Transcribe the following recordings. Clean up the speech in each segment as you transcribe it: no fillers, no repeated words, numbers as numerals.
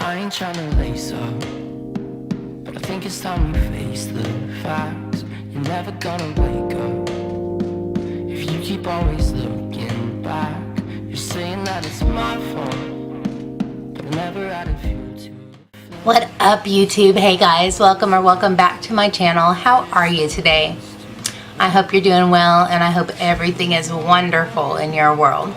I ain't trying to lace up, but I think it's time we face the facts. You're never gonna wake up if you keep always looking back. You're saying that it's my fault, but I never added fuel to it. What up, YouTube? Hey guys, welcome back to my channel. How are you today? I hope you're doing well, and I hope everything is wonderful in your world.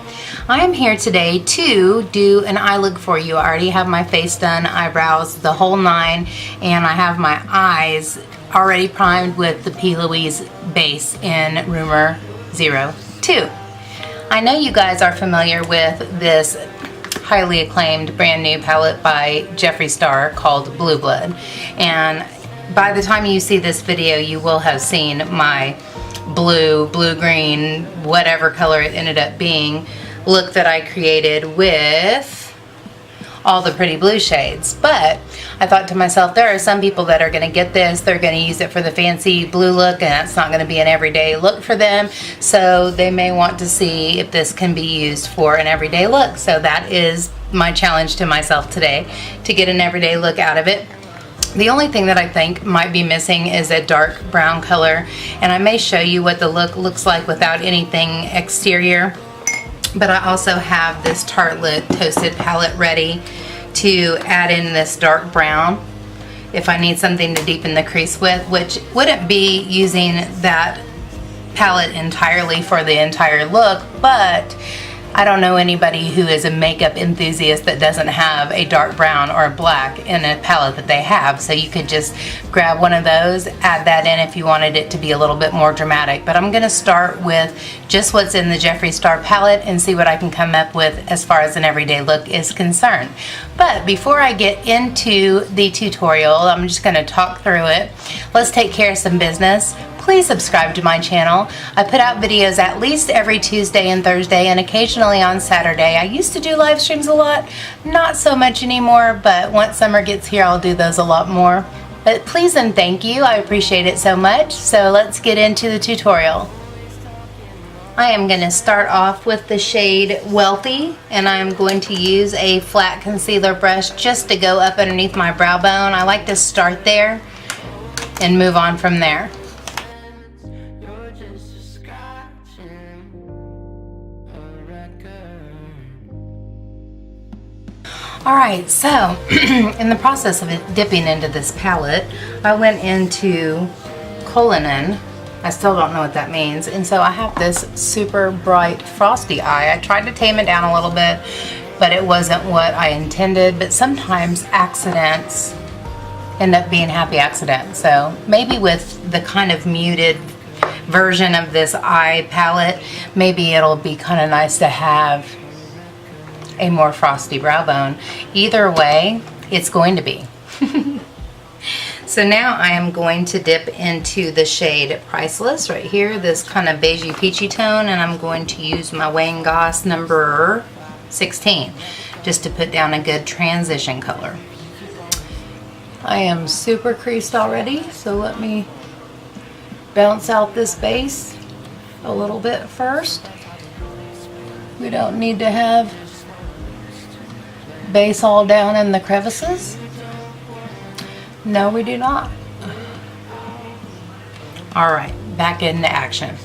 I am here today to do an eye look for you. I already have my face done, eyebrows, the whole nine, and I have my eyes already primed with the P. Louise base in Rumor 02. I know you guys are familiar with this highly acclaimed brand new palette by Jeffree Star called Blue Blood, and by the time you see this video you will have seen my blue-green, whatever color it ended up being, look that I created with all the pretty blue shades. But I thought to myself, there are some people that are going to get this, they're going to use it for the fancy blue look, and that's not going to be an everyday look for them, so they may want to see if this can be used for an everyday look. So that is my challenge to myself today, to get an everyday look out of it. The only thing that I think might be missing is a dark brown color, and I may show you what the look looks like without anything exterior. But I also have this Tartelette Toasted palette ready to add in this dark brown if I need something to deepen the crease with, which wouldn't be using that palette entirely for the entire look, but I don't know anybody who is a makeup enthusiast that doesn't have a dark brown or a black in a palette that they have. So you could just grab one of those, add that in if you wanted it to be a little bit more dramatic. But I'm going to start with just what's in the Jeffree Star palette and see what I can come up with as far as an everyday look is concerned. But before I get into the tutorial, I'm just going to talk through it. Let's take care of some business. Please subscribe to my channel. I put out videos at least every Tuesday and Thursday, and occasionally on Saturday. I used to do live streams a lot, not so much anymore, but once summer gets here I'll do those a lot more. But please and thank you, I appreciate it so much. So let's get into the tutorial. I am going to start off with the shade Wealthy, and I'm going to use a flat concealer brush just to go up underneath my brow bone. I like to start there and move on from there. Alright, so in the process of dipping into this palette, I went into Cullinan. I still don't know what that means. And so I have this super bright frosty eye. I tried to tame it down a little bit, but it wasn't what I intended. But sometimes accidents end up being happy accidents. So maybe with the kind of muted version of this eye palette, maybe it'll be kind of nice to have a more frosty brow bone. Either way, it's going to be. So now I am going to dip into the shade Priceless right here, this kind of beigey peachy tone, and I'm going to use my Wayne Goss number 16 just to put down a good transition color. I am super creased already, so let me bounce out this base a little bit first. We don't need to have base all down in the crevices. No, we do not. All right, back into action.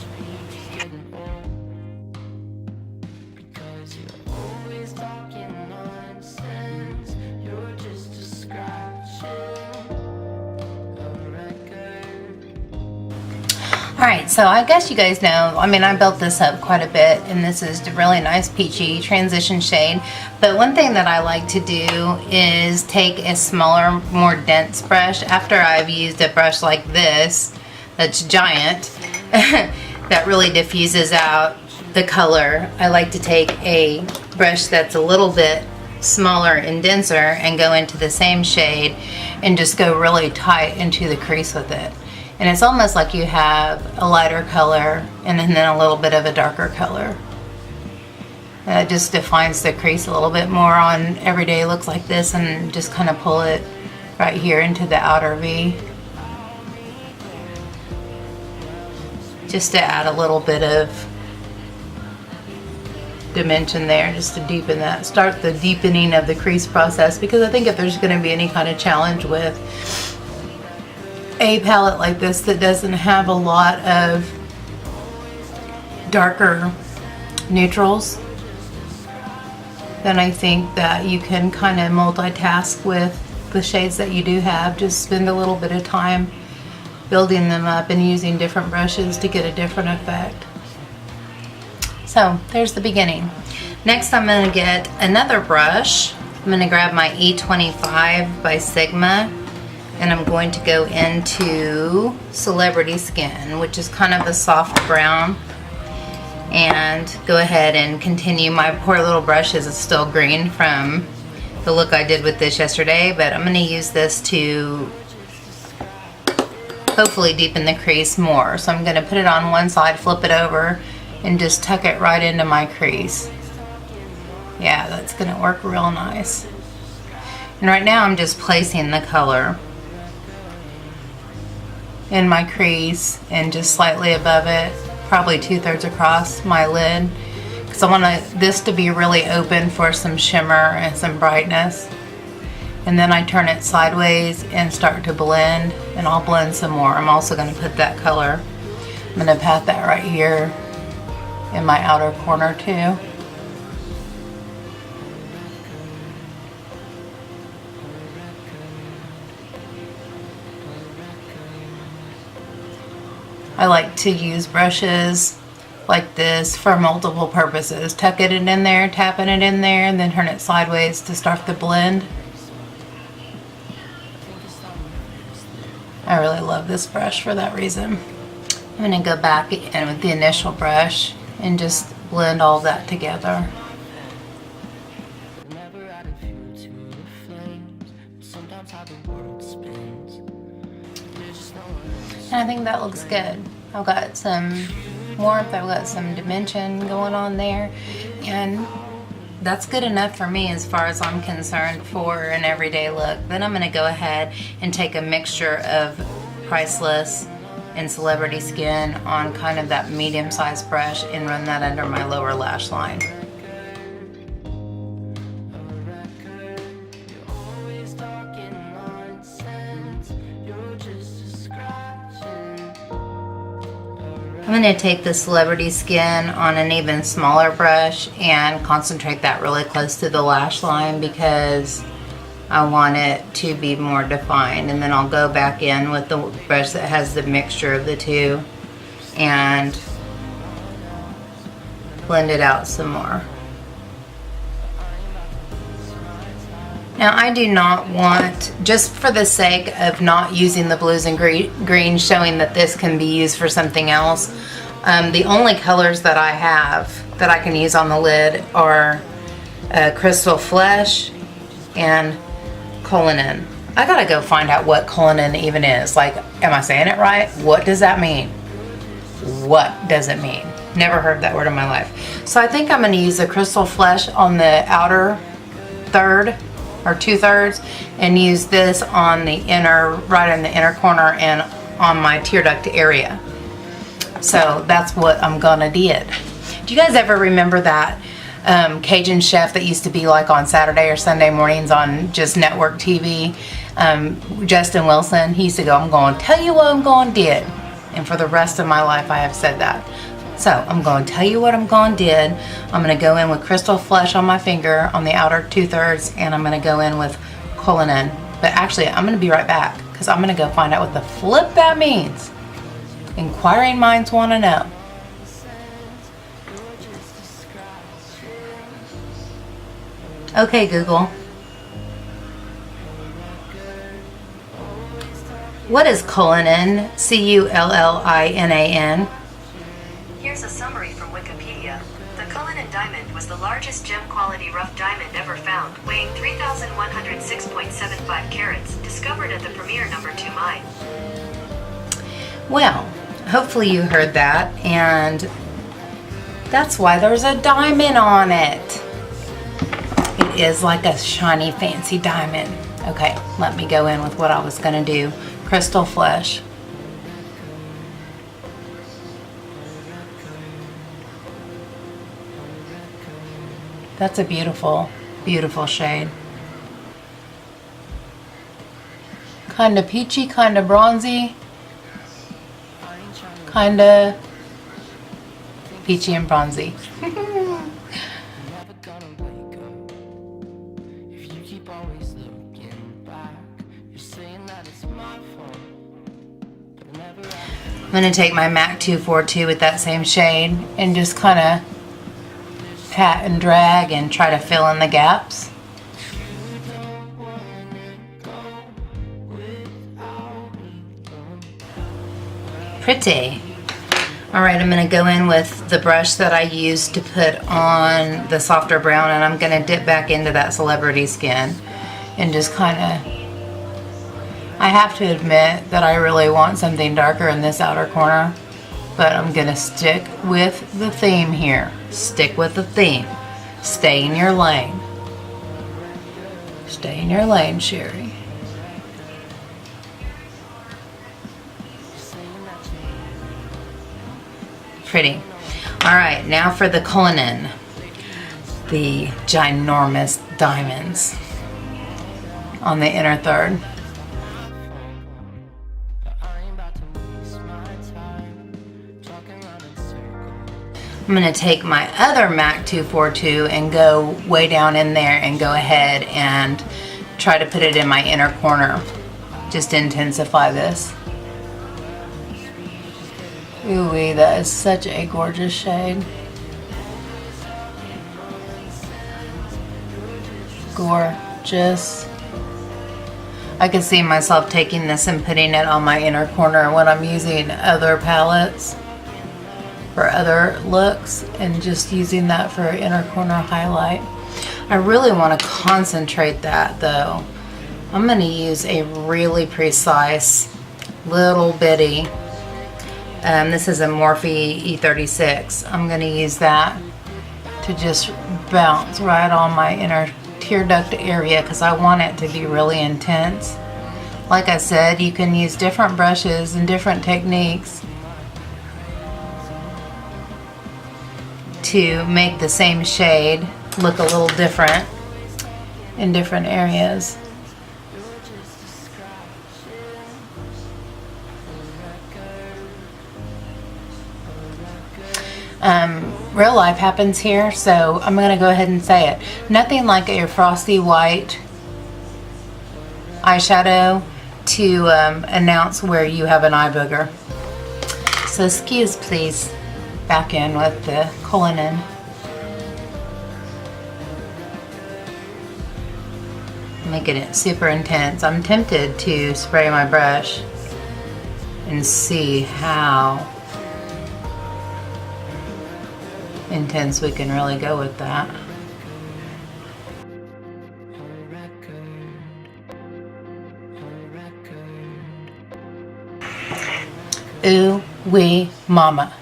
Alright, so I guess you guys know, I mean, I built this up quite a bit, and this is a really nice peachy transition shade. But one thing that I like to do is take a smaller, more dense brush. After I've used a brush like this, that's giant, that really diffuses out the color, I like to take a brush that's a little bit smaller and denser and go into the same shade and just go really tight into the crease with it. And it's almost like you have a lighter color and then a little bit of a darker color. It just defines the crease a little bit more on everyday looks like this, and just kind of pull it right here into the outer V. Just to add a little bit of dimension there just to deepen that, start the deepening of the crease process, because I think if there's going to be any kind of challenge with a palette like this that doesn't have a lot of darker neutrals, then I think that you can kind of multitask with the shades that you do have. Just spend a little bit of time building them up and using different brushes to get a different effect. So there's the beginning. Next I'm going to get another brush. I'm going to grab my E25 by Sigma, and I'm going to go into Celebrity Skin, which is kind of a soft brown, and go ahead and continue. My poor little brush is still green from the look I did with this yesterday, but I'm going to use this to hopefully deepen the crease more. So I'm going to put it on one side, flip it over, and just tuck it right into my crease. Yeah, that's going to work real nice. And right now I'm just placing the color in my crease and just slightly above it, probably 2/3 across my lid, because I want this to be really open for some shimmer and some brightness. And then I turn it sideways and start to blend, and I'll blend some more. I'm also going to put that color, I'm going to pat that right here in my outer corner too. I like to use brushes like this for multiple purposes. Tucking it in there, tapping it in there, and then turn it sideways to start the blend. I really love this brush for that reason. I'm going to go back in with the initial brush and just blend all that together. And I think that looks good. I've got some warmth, I've got some dimension going on there, and that's good enough for me as far as I'm concerned for an everyday look. Then I'm going to go ahead and take a mixture of Priceless and Celebrity Skin on kind of that medium-sized brush and run that under my lower lash line. I'm going to take the Celebrity Skin on an even smaller brush and concentrate that really close to the lash line because I want it to be more defined. And then I'll go back in with the brush that has the mixture of the two and blend it out some more. Now I do not want, just for the sake of not using the blues and greens, showing that this can be used for something else, the only colors that I have that I can use on the lid are Crystal Flesh and Cullinan. I gotta go find out what Cullinan even is. Like, am I saying it right? What does that mean? What does it mean? Never heard that word in my life. So I think I'm gonna use the Crystal Flesh on the outer third or 2/3 and use this on the inner, right in the inner corner and on my tear duct area. So that's what I'm gonna did. Do you guys ever remember that Cajun chef that used to be like on Saturday or Sunday mornings on just network TV? Justin Wilson, he used to go, I'm going to tell you what I'm going to did. And for the rest of my life I have said that. So I'm going to tell you what I'm going to did. I'm going to go in with Crystal Flesh on my finger on the outer 2/3, and I'm going to go in with Cullinan. But actually I'm going to be right back because I'm going to go find out what the flip that means. Inquiring minds want to know. Okay, Google. What is Cullinan? Cullinan. Here's a summary from Wikipedia. The Cullinan diamond was the largest gem-quality rough diamond ever found, weighing 3,106.75 carats, discovered at the Premier No. 2 mine. Well, hopefully you heard that, and that's why there's a diamond on it. It is like a shiny, fancy diamond. Okay, let me go in with what I was going to do. Crystal Flesh. That's a beautiful, beautiful shade. Kind of peachy, kind of bronzy, kind of peachy and bronzy. Never gonna wake up if you keep always looking back. You're saying that it's my fault, but I never asked. I'm going to take my MAC 242 with that same shade and just kind of pat and drag and try to fill in the gaps. Pretty. Alright, I'm going to go in with the brush that I used to put on the softer brown, and I'm going to dip back into that celebrity skin and just kind of... I have to admit that I really want something darker in this outer corner, but I'm going to stick with the theme here. Stick with the theme. Stay in your lane. Stay in your lane, Sherri. Pretty. Alright, now for the Cullinan. The ginormous diamonds on the inner third. I'm going to take my other MAC 242 and go way down in there and go ahead and try to put it in my inner corner. Just to intensify this. Ooh-wee, that is such a gorgeous shade. Gorgeous. I can see myself taking this and putting it on my inner corner when I'm using other palettes for other looks, and just using that for inner corner highlight. I really want to concentrate that though. I'm going to use a really precise little bitty, this is a Morphe E36. I'm going to use that to just bounce right on my inner tear duct area because I want it to be really intense. Like I said, you can use different brushes and different techniques to make the same shade look a little different in different areas. Real life happens here, so I'm going to go ahead and say it. Nothing like a frosty white eyeshadow to announce where you have an eye booger. So excuse please. Back in with the Cullinan. Making it super intense. I'm tempted to spray my brush and see how intense we can really go with that. Ooh wee mama.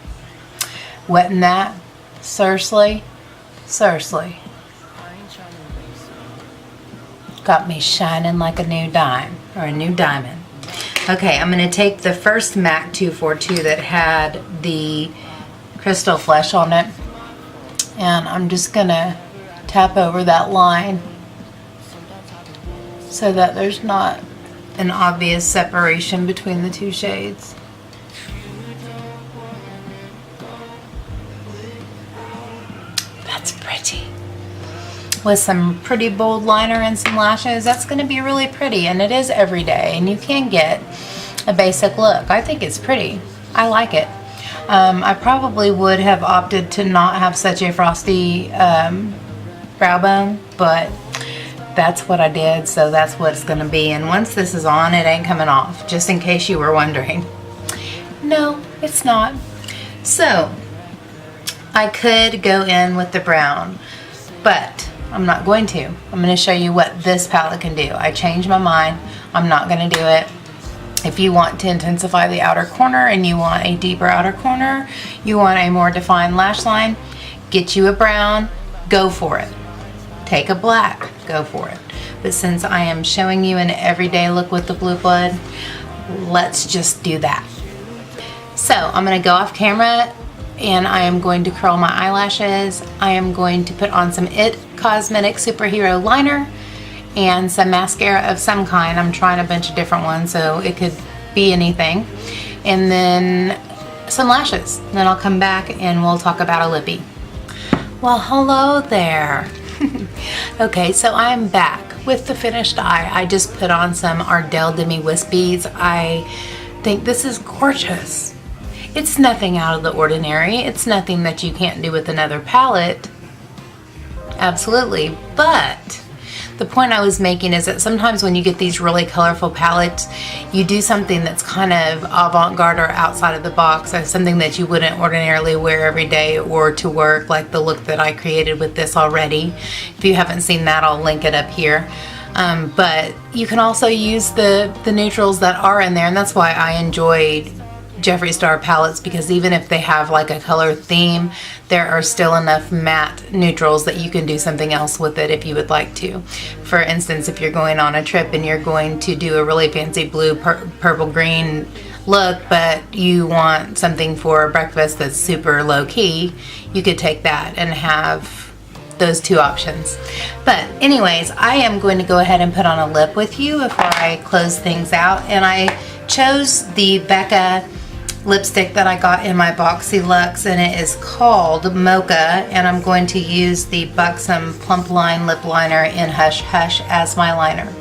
Wetting that, seriously, got me shining like a new dime, or a new diamond. Okay, I'm going to take the first MAC 242 that had the crystal flesh on it, and I'm just going to tap over that line so that there's not an obvious separation between the two shades. That's pretty. With some pretty bold liner and some lashes, that's going to be really pretty, and it is everyday, and you can get a basic look. I think it's pretty. I like it. I probably would have opted to not have such a frosty brow bone, but that's what I did, so that's what it's going to be. And once this is on, it ain't coming off, just in case you were wondering. No, it's not. So I could go in with the brown, but I'm not going to. I'm going to show you what this palette can do. I changed my mind. I'm not going to do it. If you want to intensify the outer corner and you want a deeper outer corner, you want a more defined lash line, get you a brown, go for it. Take a black, go for it. But since I am showing you an everyday look with the Blue Blood, let's just do that. So I'm going to go off camera and I am going to curl my eyelashes. I am going to put on some IT Cosmetic Superhero Liner and some mascara of some kind. I'm trying a bunch of different ones, so it could be anything. And then some lashes. Then I'll come back and we'll talk about a lippy. Well, hello there. Okay, so I'm back with the finished eye. I just put on some Ardell Demi Wisp beads. I think this is gorgeous. It's nothing out of the ordinary. It's nothing that you can't do with another palette. Absolutely. But the point I was making is that sometimes when you get these really colorful palettes, you do something that's kind of avant-garde or outside of the box, or something that you wouldn't ordinarily wear every day or to work, like the look that I created with this already. If you haven't seen that, I'll link it up here. But you can also use the neutrals that are in there, and that's why I enjoyed Jeffree Star palettes, because even if they have like a color theme, there are still enough matte neutrals that you can do something else with it if you would like to. For instance, if you're going on a trip and you're going to do a really fancy blue, purple, green look, but you want something for breakfast that's super low key, you could take that and have those two options. But anyways, I am going to go ahead and put on a lip with you before I close things out. And I chose the Becca lipstick that I got in my Boxy Luxe, and it is called Mocha, and I'm going to use the Buxom Plump Line Lip Liner in Hush Hush as my liner.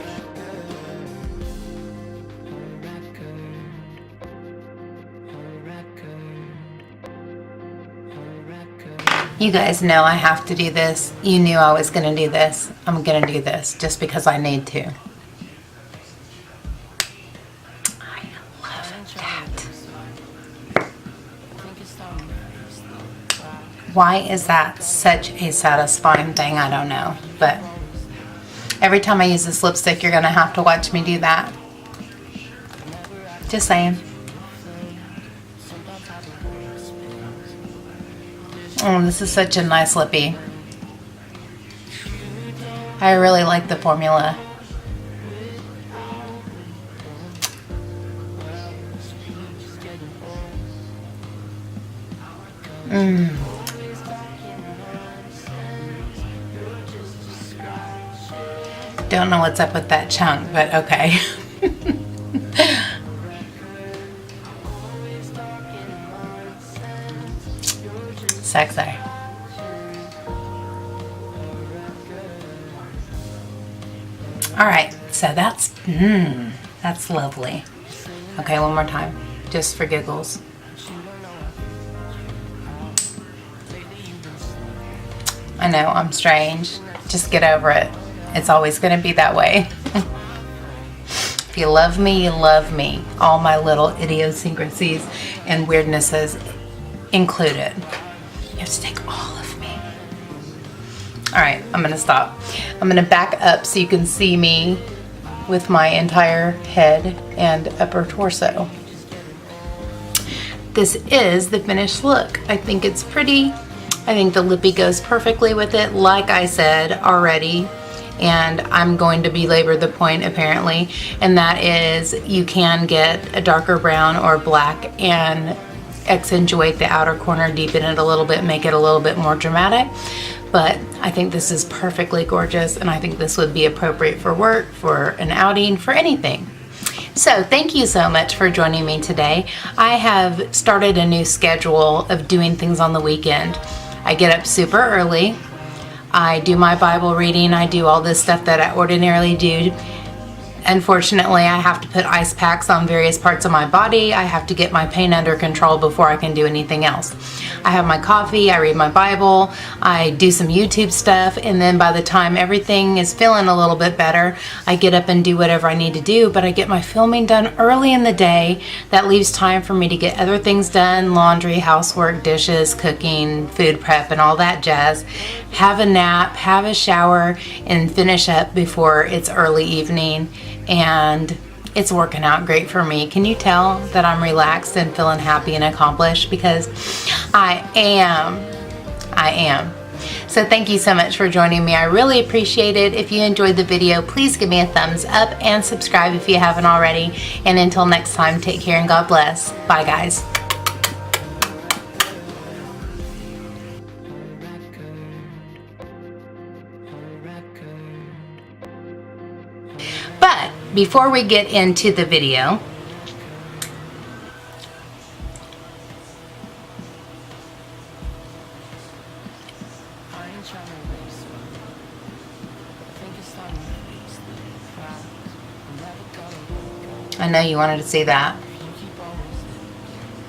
You guys know I have to do this. You knew I was going to do this. I'm going to do this just because I need to. I love that. Why is that such a satisfying thing? I don't know. But every time I use this lipstick, you're going to have to watch me do that. Just saying. Oh, this is such a nice lippy. I really like the formula. Don't know what's up with that chunk, but okay. Sexy. All right, so that's lovely. Okay, one more time, just for giggles. I know, I'm strange. Just get over it. It's always going to be that way. If you love me, you love me. All my little idiosyncrasies and weirdnesses included. You have to take all of me. All right, I'm going to stop. I'm going to back up so you can see me with my entire head and upper torso. This is the finished look. I think it's pretty. I think the lippy goes perfectly with it, like I said already. And I'm going to belabor the point apparently, and that is you can get a darker brown or black and accentuate the outer corner, deepen it a little bit, make it a little bit more dramatic. But I think this is perfectly gorgeous, and I think this would be appropriate for work, for an outing, for anything. So thank you so much for joining me today. I have started a new schedule of doing things on the weekend. I get up super early. I do my Bible reading. I do all this stuff that I ordinarily do. Unfortunately, I have to put ice packs on various parts of my body. I have to get my pain under control before I can do anything else. I have my coffee, I read my Bible, I do some YouTube stuff, and then by the time everything is feeling a little bit better, I get up and do whatever I need to do, but I get my filming done early in the day. That leaves time for me to get other things done, laundry, housework, dishes, cooking, food prep, and all that jazz. Have a nap, have a shower, and finish up before it's early evening. And it's working out great for me. Can you tell that I'm relaxed and feeling happy and accomplished? Because I am. So thank you so much for joining me. I really appreciate it. If you enjoyed the video, please give me a thumbs up and subscribe if you haven't already. And until next time, take care and God bless. Bye, guys. before we get into the video, I ain't trying to waste one. I think it's time to face the facts. You're never gonna wake up. I know you wanted to see that. You keep always looking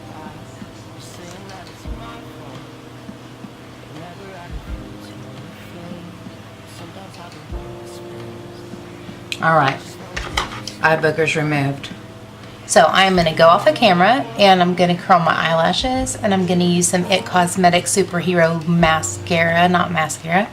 back. You're saying that it's my fault. You're never adequate to anything. Sometimes I can whisper. All right, eye boogers removed. So I'm going to go off the camera and I'm going to curl my eyelashes and I'm going to use some It Cosmetics Superhero Mascara, not mascara.